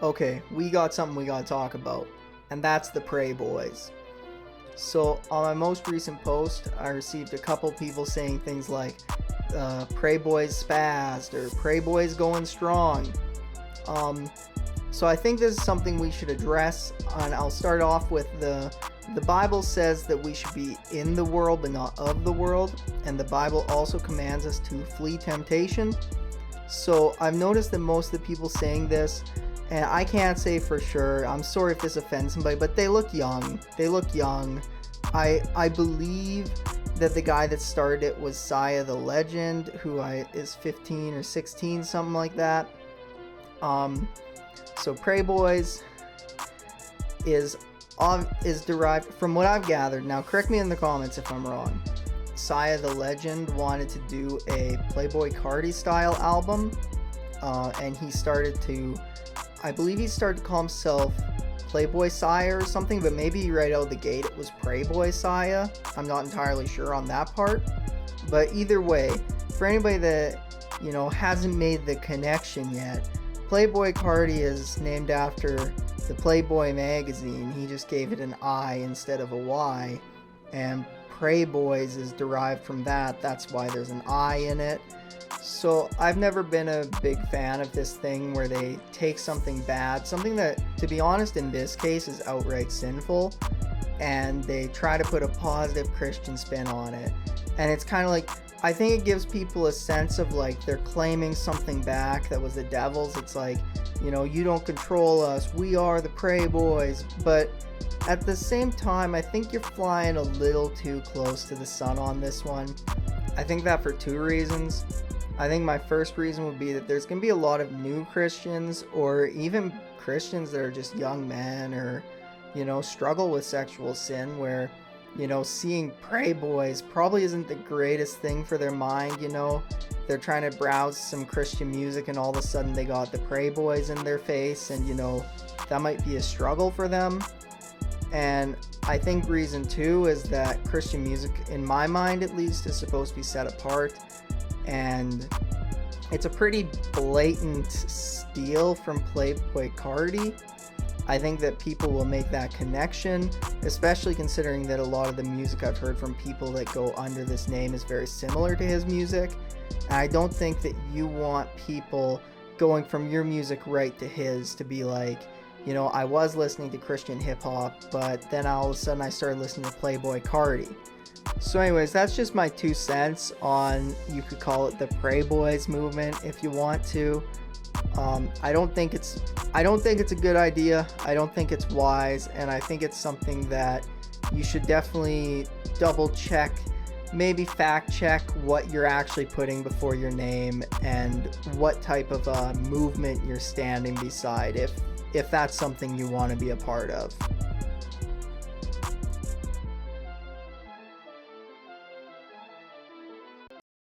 Okay, we got something we gotta talk about, and that's the Prayboiz. So on my most recent post, I received a couple people saying things like, Prayboiz spazzed, or Prayboiz going strong. So I think this is something we should address, and I'll start off with the Bible says that we should be in the world but not of the world, and the Bible also commands us to flee temptation. So I've noticed that most of the people saying this, and I can't say for sure, I'm sorry if this offends somebody, but they look young. They look young. I believe that the guy that started it was Saya the Legend, who is 15 or 16, something like that. So Prayboiz is derived from what I've gathered. Now correct me in the comments if I'm wrong. Saya the Legend wanted to do a Playboi Carti style album, and I believe he started to call himself Playboy Saya or something, but maybe right out of the gate it was Prayboy Saya. I'm not entirely sure on that part. But either way, for anybody that, hasn't made the connection yet, Playboi Carti is named after the Playboy magazine. He just gave it an I instead of a Y. And Prayboiz is derived from that. That's why there's an I in it. So I've never been a big fan of this thing where they take something bad, something that, to be honest, in this case is outright sinful, and they try to put a positive Christian spin on it. And it's kind of like, I think it gives people a sense of like they're claiming something back that was the devil's. It's like, you don't control us, we are the Prayboiz. But at the same time, I think you're flying a little too close to the sun on this one. I think that for two reasons. I think my first reason would be that there's going to be a lot of new Christians, or even Christians that are just young men, or, struggle with sexual sin, where, seeing Prayboiz probably isn't the greatest thing for their mind. They're trying to browse some Christian music and all of a sudden they got the Prayboiz in their face, and, that might be a struggle for them. And I think reason two is that Christian music, in my mind at least, is supposed to be set apart. And it's a pretty blatant steal from Playboi Carti. I think that people will make that connection, especially considering that a lot of the music I've heard from people that go under this name is very similar to his music. And I don't think that you want people going from your music right to his to be like, I was listening to Christian hip hop, but then all of a sudden I started listening to Playboi Carti. So anyways, that's just my 2 cents on, you could call it the Prayboiz movement if you want to. I don't think it's a good idea. I don't think it's wise, and I think it's something that you should definitely double check, maybe fact check what you're actually putting before your name and what type of movement you're standing beside, if that's something you want to be a part of.